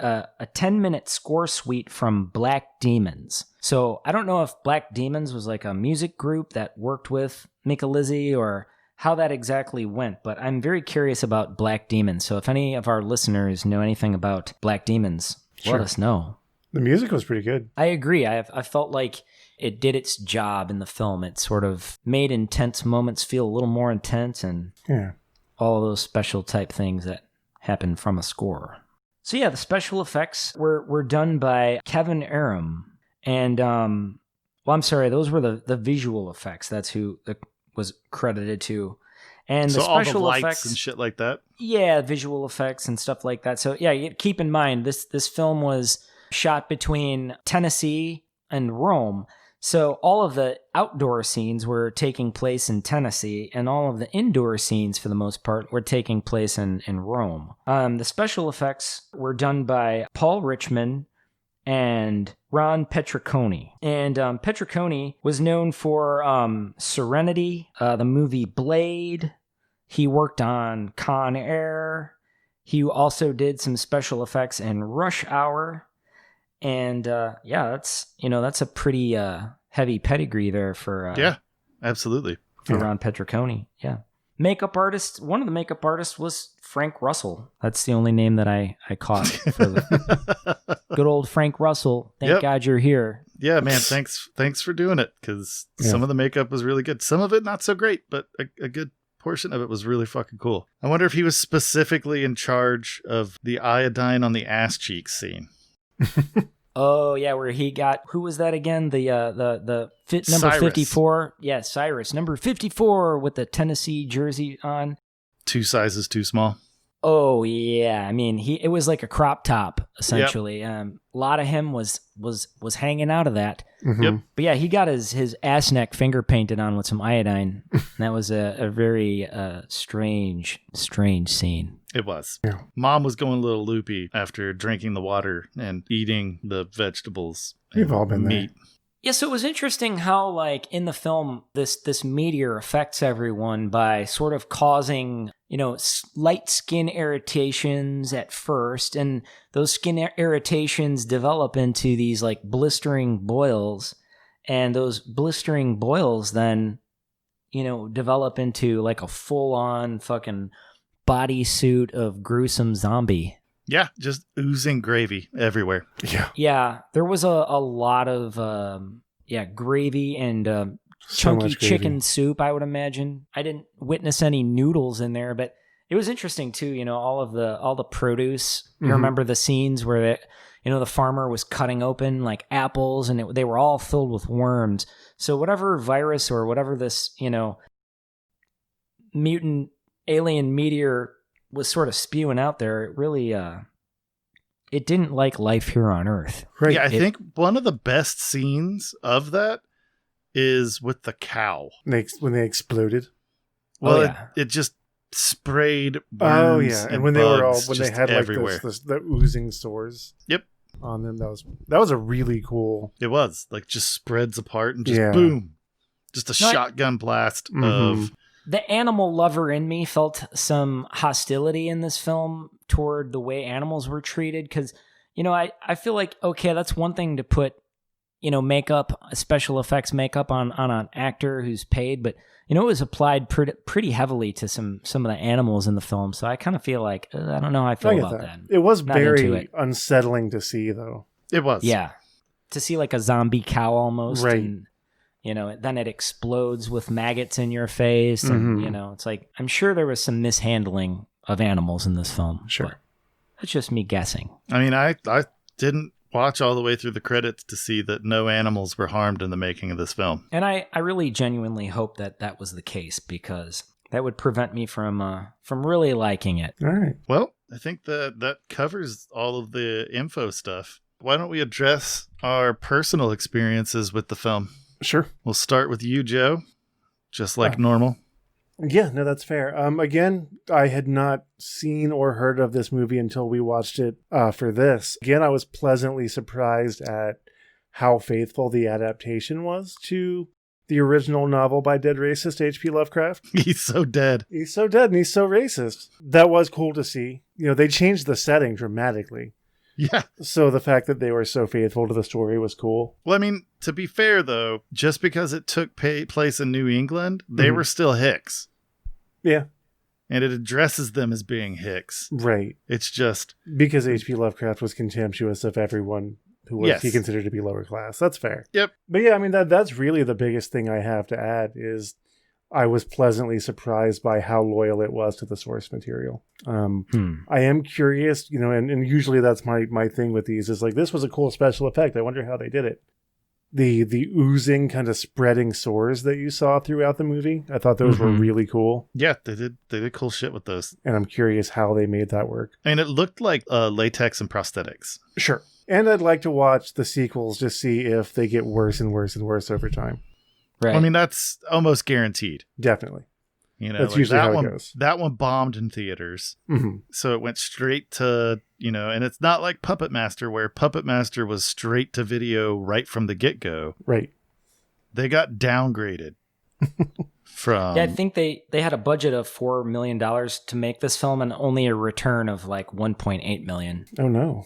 10-minute score suite from Black Demons. So I don't know if Black Demons was like a music group that worked with Michelizzi or how that exactly went, but I'm very curious about Black Demons. So if any of our listeners know anything about Black Demons, Sure. let us know. The music was pretty good. I agree. I felt like it did its job in the film. It sort of made intense moments feel a little more intense and Yeah. all of those special type things that happen from a score. So yeah, the special effects were done by Kevin Aram. And, I'm sorry, those were the visual effects. That's who was credited to. And So the all the special lights effects and shit like that. Yeah, visual effects and stuff like that. So yeah, keep in mind this film was shot between Tennessee and Rome. So all of the outdoor scenes were taking place in Tennessee, and all of the indoor scenes, for the most part, were taking place in Rome. The special effects were done by Paul Richmond and Ron Petricone. And Petricone was known for Serenity, the movie Blade. He worked on Con Air. He also did some special effects in Rush Hour. And that's a pretty heavy pedigree there for absolutely, for Ron Petricone. Yeah. Makeup artist, one of the makeup artists was Frank Russell. That's the only name that I caught for the good old Frank Russell. Thank God you're here. Yeah, man, thanks for doing it, because some of the makeup was really good. Some of it not so great, but a good portion of it was really fucking cool. I wonder if he was specifically in charge of the iodine on the ass cheeks scene. Oh yeah, where he got, who was that again? The fit number Cyrus. 54. Yeah, Cyrus, number 54 with the Tennessee jersey on. 2 sizes too small. Oh yeah, I mean it was like a crop top essentially. A lot of him was hanging out of that. Mm-hmm. Yep. But yeah, he got his ass neck finger painted on with some iodine. And that was a very strange scene. It was. Yeah. Mom was going a little loopy after drinking the water and eating the vegetables. We've all been meat. there. Yeah, so it was interesting how, like, in the film, this meteor affects everyone by sort of causing, light skin irritations at first, and those skin irritations develop into these, like, blistering boils, and those blistering boils then, develop into, like, a full-on fucking bodysuit of gruesome zombie. Yeah, just oozing gravy everywhere. Yeah. Yeah, there was a lot of gravy and So chunky much gravy. chicken soup, I would imagine. I didn't witness any noodles in there, but it was interesting too, all the produce. You remember the scenes where the farmer was cutting open like apples and they were all filled with worms. So whatever virus or whatever this, mutant alien meteor was sort of spewing out there, it really it didn't like life here on Earth. Right. Yeah, I think one of the best scenes of that is with the cow. When they exploded. Well, it just sprayed worms. Oh yeah, and when they were all bugs they just had like everywhere. the oozing sores. Yep. On them, that was a really cool. It was like just spreads apart and just Yeah. boom, just a shotgun blast of. The animal lover in me felt some hostility in this film toward the way animals were treated because, I feel like, okay, that's one thing to put, makeup, special effects makeup on an actor who's paid, but, it was applied pretty heavily to some of the animals in the film. So I kind of feel like, I don't know how I feel about that. It was Not into very it. unsettling to see, though. It was. Yeah. To see like a zombie cow almost. Right. And, then it explodes with maggots in your face. And, it's like, I'm sure there was some mishandling of animals in this film. Sure. But that's just me guessing. I mean, I didn't watch all the way through the credits to see that no animals were harmed in the making of this film. And I really genuinely hope that was the case because that would prevent me from really liking it. All right. Well, I think that covers all of the info stuff. Why don't we address our personal experiences with the film? Sure. We'll start with you, Joe, just like normal. Yeah, no, that's fair. Again, I had not seen or heard of this movie until we watched it for this. Again, I was pleasantly surprised at how faithful the adaptation was to the original novel by dead racist H.P. Lovecraft. He's so dead. He's so dead and he's so racist. That was cool to see. They changed the setting dramatically. Yeah. So the fact that they were so faithful to the story was cool. Well, I mean, to be fair, though, just because it took place in New England, they were still Hicks. Yeah. And it addresses them as being Hicks. Right. It's just... Because H.P. Lovecraft was contemptuous of everyone who was he considered to be lower class. That's fair. Yep. But yeah, I mean, that's really the biggest thing I have to add is I was pleasantly surprised by how loyal it was to the source material. I am curious, and usually that's my thing with these is like, this was a cool special effect. I wonder how they did it. The oozing kind of spreading sores that you saw throughout the movie, I thought those were really cool. Yeah, they did cool shit with those. And I'm curious how they made that work. I mean, it looked like latex and prosthetics. Sure. And I'd like to watch the sequels to see if they get worse and worse and worse over time. Right. Well, I mean, that's almost guaranteed. Definitely. You know, That's like usually that how one, it goes. That one bombed in theaters. Mm-hmm. So it went straight to, and it's not like Puppet Master, where Puppet Master was straight to video right from the get-go. Right. They got downgraded from... Yeah, I think they had a budget of $4 million to make this film and only a return of like $1.8 million. Oh, no.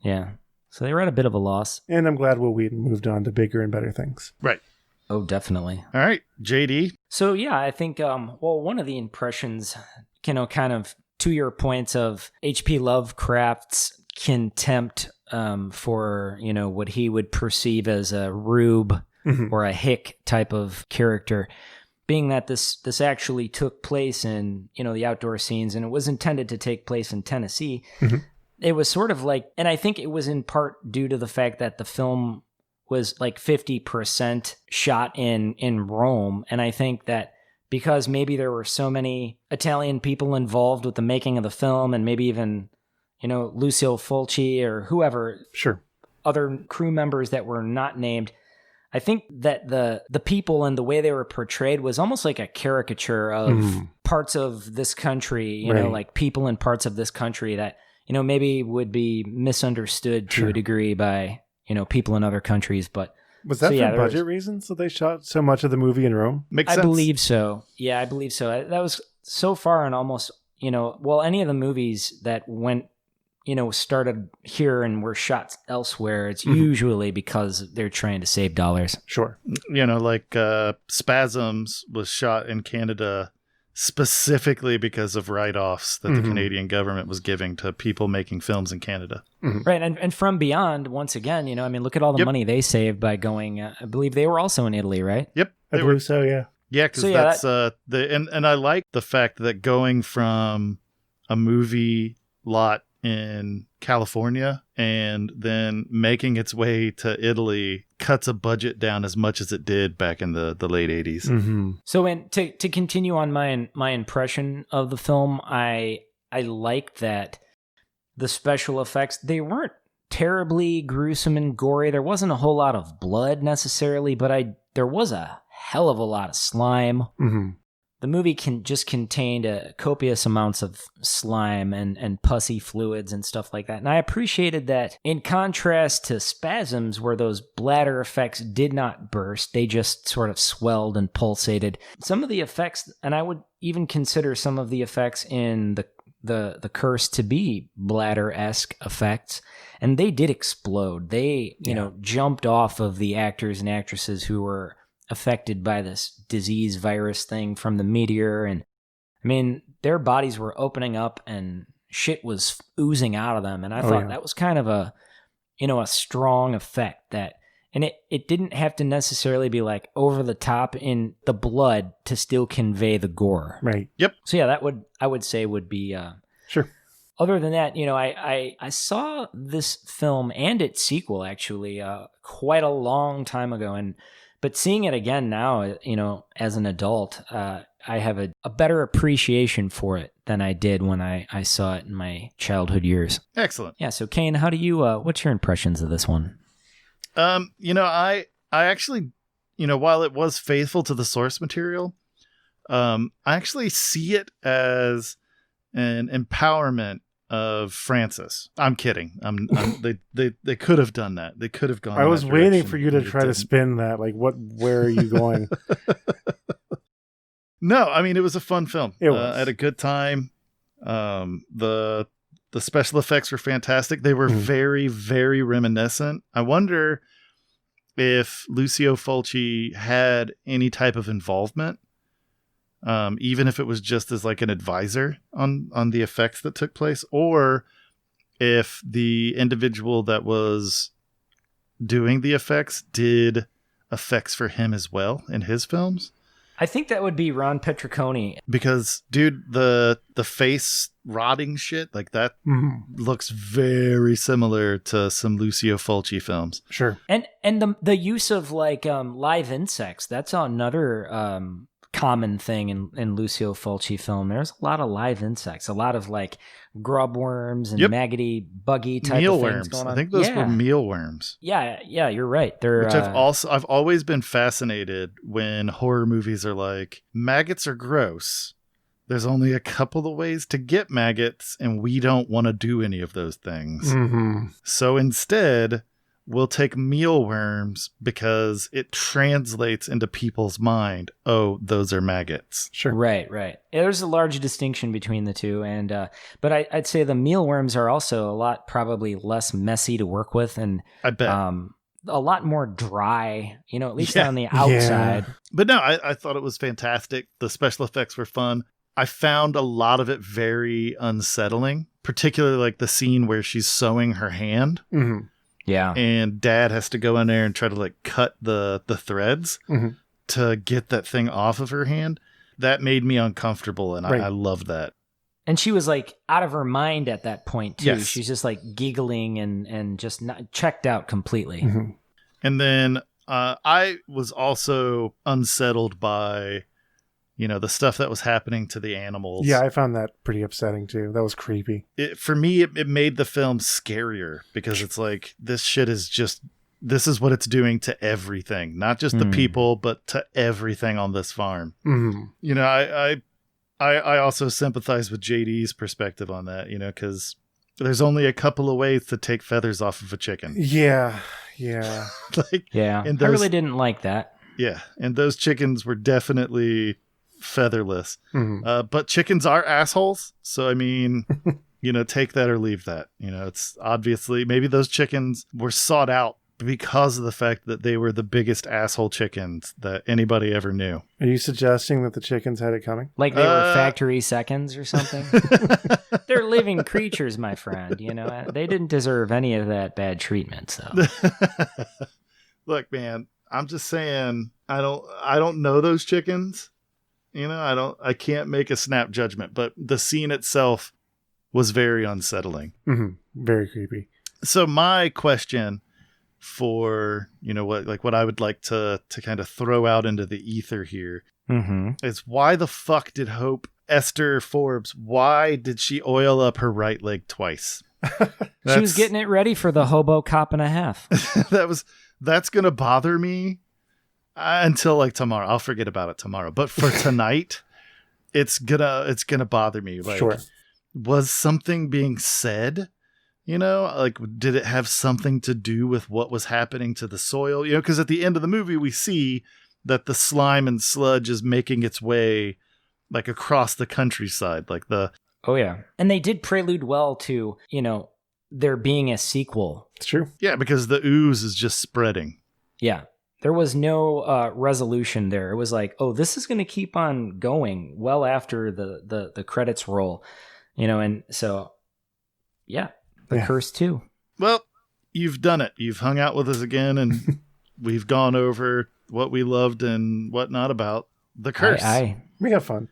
Yeah. So they were at a bit of a loss. And I'm glad Will Wheaton moved on to bigger and better things. Right. Oh, definitely. All right, JD. So, yeah, I think, one of the impressions, kind of to your points of H.P. Lovecraft's contempt for, what he would perceive as a rube or a hick type of character, being that this actually took place in, the outdoor scenes, and it was intended to take place in Tennessee. It was sort of like, and I think it was in part due to the fact that the film was like 50% shot in Rome. And I think that because maybe there were so many Italian people involved with the making of the film, and maybe even, Lucio Fulci or whoever, Sure, other crew members that were not named, I think that the people and the way they were portrayed was almost like a caricature of parts of this country, like people in parts of this country that, maybe would be misunderstood to a degree by, people in other countries. But was that for budget reasons that they shot so much of the movie in Rome? Makes sense. I believe so. Yeah, I believe so. That was so far in almost, any of the movies that went, started here and were shot elsewhere, it's usually because they're trying to save dollars. Sure. Like Spasms was shot in Canada specifically because of write-offs that the Canadian government was giving to people making films in Canada. Right, and From Beyond, once again, look at all the money they saved by going, I believe they were also in Italy, right? Yep. I believe so, yeah. Yeah, because that's and I like the fact that going from a movie lot in California and then making its way to Italy cuts a budget down as much as it did back in the late 80s. So to continue on my impression of the film, I liked that the special effects, they weren't terribly gruesome and gory. There wasn't a whole lot of blood necessarily, but there was a hell of a lot of slime. The movie just contained copious amounts of slime and pussy fluids and stuff like that. And I appreciated that in contrast to Spasms, where those bladder effects did not burst. They just sort of swelled and pulsated. Some of the effects, and I would even consider some of the effects in the Curse to be bladder-esque effects. And they did explode. They, jumped off of the actors and actresses who were affected by this disease virus thing from the meteor. And I mean, their bodies were opening up and shit was oozing out of them. And I thought that was kind of a strong effect and it didn't have to necessarily be like over the top in the blood to still convey the gore. Right. Yep. So yeah, I would say would be, sure. Other than that, I saw this film and its sequel actually, quite a long time ago. But seeing it again now, as an adult, I have a better appreciation for it than I did when I saw it in my childhood years. Excellent. Yeah. So, Kane, how do you? What's your impressions of this one? I actually, while it was faithful to the source material, I actually see it as an empowerment of Francis. I'm kidding. They could have done that. They could have gone. I was waiting for you to try to spin that. Like, where are you going? No, I mean, it was a fun film. It was. I had a good time. The special effects were fantastic. They were very, very reminiscent. I wonder if Lucio Fulci had any type of involvement, even if it was just as like an advisor on the effects that took place, or if the individual that was doing the effects did effects for him as well in his films. I think that would be Ron Petricone. Because, dude, the face rotting shit, like that looks very similar to some Lucio Fulci films. Sure. And the use of like live insects, that's another common thing in Lucio Fulci film. There's a lot of live insects, a lot of like grub worms and maggoty, buggy type of things going on. I think those were mealworms. Yeah, you're right. They're which I've always been fascinated when horror movies are like, maggots are gross. There's only a couple of ways to get maggots, and we don't want to do any of those things. Mm-hmm. So instead, we'll take mealworms because it translates into people's mind. Oh, those are maggots. Sure. Right. There's a large distinction between the two, and but I'd say the mealworms are also a lot probably less messy to work with, and I bet a lot more dry. At least on the outside. Yeah. But no, I thought it was fantastic. The special effects were fun. I found a lot of it very unsettling, particularly like the scene where she's sewing her hand. Mm-hmm. Yeah. And Dad has to go in there and try to like cut the threads to get that thing off of her hand. That made me uncomfortable, and I love that. And she was like out of her mind at that point too. Yes. She's just like giggling and just not checked out completely. Mm-hmm. And then I was also unsettled by the stuff that was happening to the animals. Yeah, I found that pretty upsetting too. That was creepy. For me, it made the film scarier because it's like, this shit is just, this is what it's doing to everything. Not just the people, but to everything on this farm. Mm-hmm. I also sympathize with JD's perspective on that, because there's only a couple of ways to take feathers off of a chicken. Yeah. I really didn't like that. Yeah, and those chickens were definitely featherless. Mm-hmm. But chickens are assholes, so I mean, take that or leave that. It's obviously, maybe those chickens were sought out because of the fact that they were the biggest asshole chickens that anybody ever knew. Are you suggesting that the chickens had it coming? Like they were factory seconds or something? They're living creatures, my friend. They didn't deserve any of that bad treatment. So look, man, I'm just saying, I don't know those chickens. I can't make a snap judgment, but the scene itself was very unsettling. Mm-hmm. Very creepy. So my question for, what I would like to kind of throw out into the ether here is, why the fuck did Esther Forbes, why did she oil up her right leg twice? She was getting it ready for the hobo cop and a half. That's going to bother me until like tomorrow. I'll forget about it tomorrow. But for tonight, it's gonna bother me. Like, sure. Was something being said? Like, did it have something to do with what was happening to the soil? Because at the end of the movie, we see that the slime and sludge is making its way like across the countryside. Like oh yeah, and they did prelude well to there being a sequel. It's true. Yeah, because the ooze is just spreading. Yeah. There was no resolution there. It was like, oh, this is going to keep on going well after the credits roll, and so, yeah, the curse too. Well, you've done it. You've hung out with us again, and we've gone over what we loved and whatnot about the curse. We have fun.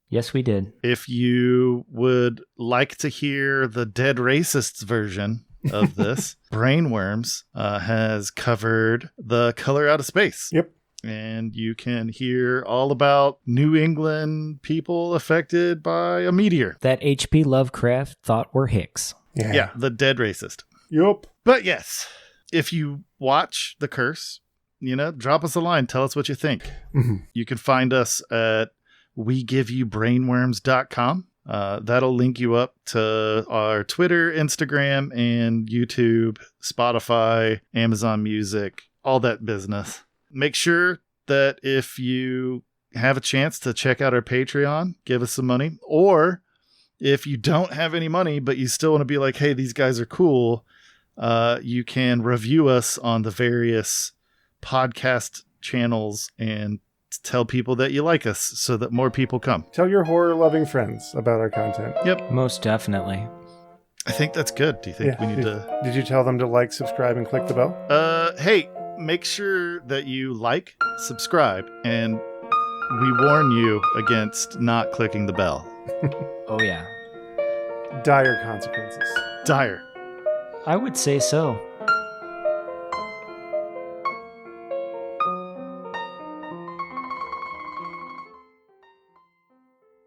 Yes, we did. If you would like to hear the Dead Racists version of this, Brainworms has covered The Color Out of Space. Yep. And you can hear all about New England people affected by a meteor that H.P. Lovecraft thought were Hicks. Yeah, the dead racist. Yup. But yes, if you watch The Curse, drop us a line. Tell us what you think. Mm-hmm. You can find us at WeGiveYouBrainworms.com. That'll link you up to our Twitter, Instagram, and YouTube, Spotify, Amazon Music, all that business. Make sure that if you have a chance to check out our Patreon, give us some money. Or if you don't have any money, but you still want to be like, hey, these guys are cool, you can review us on the various podcast channels and tell people that you like us so that more people come. Tell your horror-loving friends about our content. Yep. Most definitely. I think that's good. Do you think we need to... Did you tell them to like, subscribe, and click the bell? Hey, make sure that you like, subscribe, and we warn you against not clicking the bell. Oh, yeah. Dire consequences. Dire. I would say so.